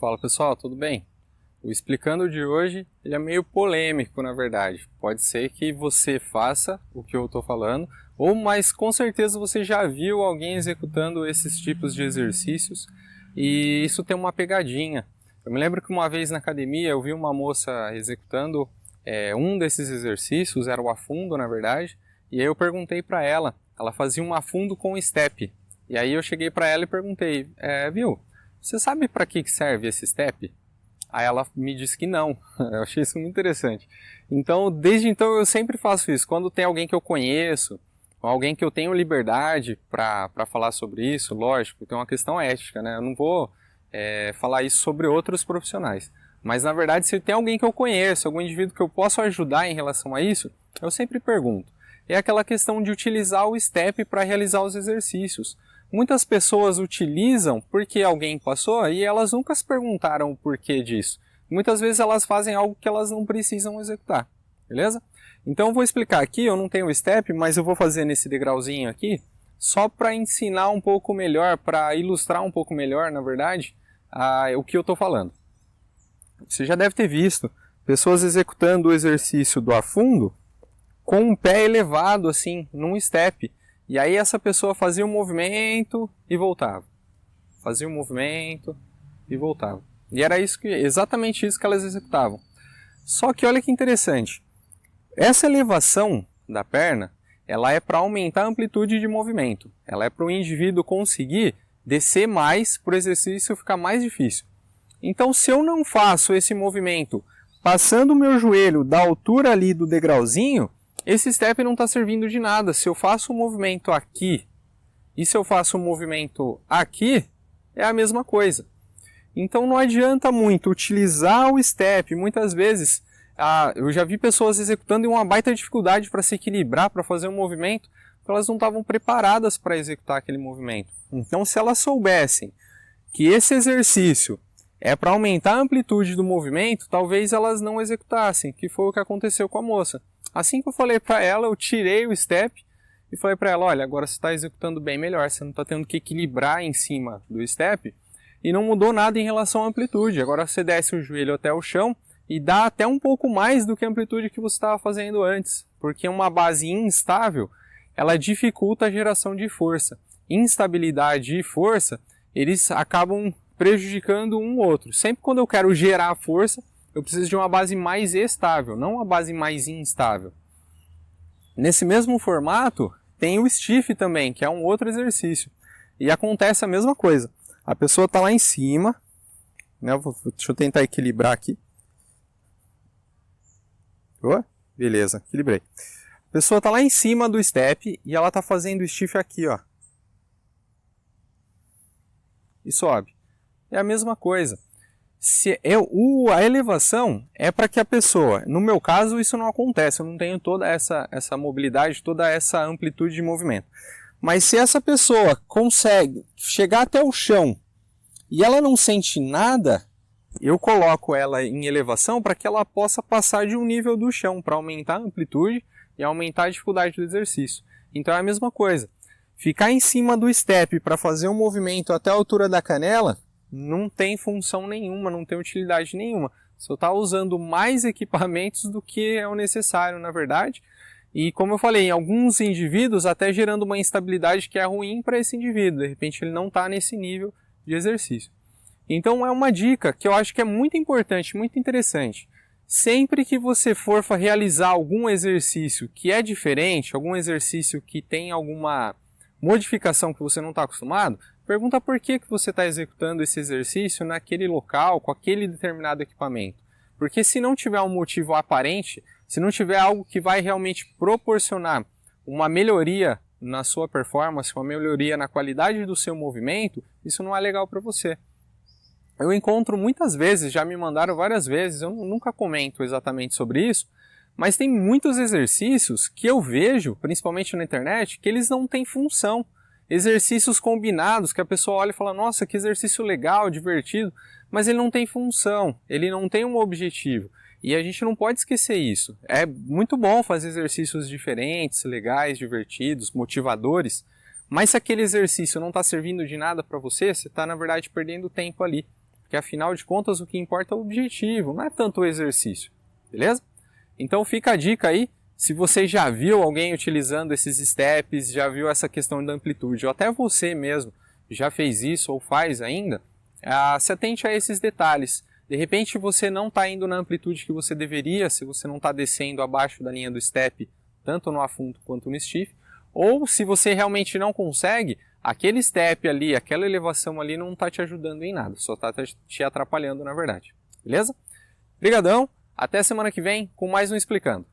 Fala pessoal, tudo bem? O explicando de hoje ele é meio polêmico, na verdade. Pode ser que você faça o que eu estou falando, mas com certeza você já viu alguém executando esses tipos de exercícios e isso tem uma pegadinha. Eu me lembro que uma vez na academia eu vi uma moça executando um desses exercícios, era o afundo na verdade, e aí eu perguntei para ela, ela fazia um afundo com step. E aí eu cheguei para ela e perguntei, viu? Você sabe para que serve esse step? Aí ela me disse que não. Eu achei isso muito interessante. Então, desde então eu sempre faço isso. Quando tem alguém que eu conheço, ou alguém que eu tenho liberdade para falar sobre isso, lógico, tem uma questão ética, né? Eu não vou falar isso sobre outros profissionais. Mas na verdade, se tem alguém que eu conheço, algum indivíduo que eu posso ajudar em relação a isso, eu sempre pergunto. É aquela questão de utilizar o step para realizar os exercícios. Muitas pessoas utilizam porque alguém passou e elas nunca se perguntaram o porquê disso. Muitas vezes elas fazem algo que elas não precisam executar, beleza? Então eu vou explicar aqui, eu não tenho o step, mas eu vou fazer nesse degrauzinho aqui, só para ensinar um pouco melhor, para ilustrar um pouco melhor, na verdade, o que eu estou falando. Você já deve ter visto pessoas executando o exercício do afundo com o pé elevado assim, num step. E aí essa pessoa fazia um movimento e voltava. Fazia um movimento e voltava. E era exatamente isso que elas executavam. Só que olha que interessante. Essa elevação da perna, ela é para aumentar a amplitude de movimento. Ela é para o indivíduo conseguir descer mais, para o exercício ficar mais difícil. Então se eu não faço esse movimento passando o meu joelho da altura ali do degrauzinho, esse step não está servindo de nada. Se eu faço um movimento aqui e se eu faço um movimento aqui, é a mesma coisa. Então não adianta muito utilizar o step. Muitas vezes eu já vi pessoas executando em uma baita dificuldade para se equilibrar, para fazer um movimento, porque elas não estavam preparadas para executar aquele movimento. Então se elas soubessem que esse exercício é para aumentar a amplitude do movimento, talvez elas não executassem, que foi o que aconteceu com a moça. Assim que eu falei para ela, eu tirei o step e falei para ela, olha, agora você está executando bem melhor, você não está tendo que equilibrar em cima do step e não mudou nada em relação à amplitude. Agora você desce o joelho até o chão e dá até um pouco mais do que a amplitude que você estava fazendo antes, porque uma base instável, ela dificulta a geração de força. Instabilidade e força, eles acabam prejudicando um outro. Sempre quando eu quero gerar força, eu preciso de uma base mais estável, não uma base mais instável. Nesse mesmo formato, tem o stiff também, que é um outro exercício. E acontece a mesma coisa. A pessoa está lá em cima, né? Deixa eu tentar equilibrar aqui. Beleza, equilibrei. A pessoa está lá em cima do step e ela está fazendo o stiff aqui, ó. E sobe. É a mesma coisa. A elevação é para que a pessoa, no meu caso isso não acontece, eu não tenho toda essa mobilidade, toda essa amplitude de movimento. Mas se essa pessoa consegue chegar até o chão e ela não sente nada, eu coloco ela em elevação para que ela possa passar de um nível do chão, para aumentar a amplitude e aumentar a dificuldade do exercício. Então é a mesma coisa. Ficar em cima do step para fazer um movimento até a altura da canela, não tem função nenhuma, não tem utilidade nenhuma. Você está usando mais equipamentos do que é o necessário, na verdade. E como eu falei, em alguns indivíduos até gerando uma instabilidade que é ruim para esse indivíduo. De repente ele não está nesse nível de exercício. Então é uma dica que eu acho que é muito importante, muito interessante. Sempre que você for realizar algum exercício que é diferente, algum exercício que tem alguma modificação que você não está acostumado, pergunta por que você está executando esse exercício naquele local, com aquele determinado equipamento. Porque se não tiver um motivo aparente, se não tiver algo que vai realmente proporcionar uma melhoria na sua performance, uma melhoria na qualidade do seu movimento, isso não é legal para você. Eu encontro muitas vezes, já me mandaram várias vezes, eu nunca comento exatamente sobre isso, mas tem muitos exercícios que eu vejo, principalmente na internet, que eles não têm função. Exercícios combinados que a pessoa olha e fala, nossa, que exercício legal, divertido, mas ele não tem função, ele não tem um objetivo. E a gente não pode esquecer isso. É muito bom fazer exercícios diferentes, legais, divertidos, motivadores, mas se aquele exercício não está servindo de nada para você, você está, na verdade, perdendo tempo ali. porque afinal de contas o que importa é o objetivo, não é tanto o exercício, beleza? Então fica a dica aí, se você já viu alguém utilizando esses steps, já viu essa questão da amplitude, ou até você mesmo já fez isso ou faz ainda, se atente a esses detalhes. De repente você não está indo na amplitude que você deveria, se você não está descendo abaixo da linha do step, tanto no afunto quanto no stiff, ou se você realmente não consegue, aquele step ali, aquela elevação ali não está te ajudando em nada, só está te atrapalhando na verdade. Beleza? Obrigadão, até semana que vem com mais um Explicando.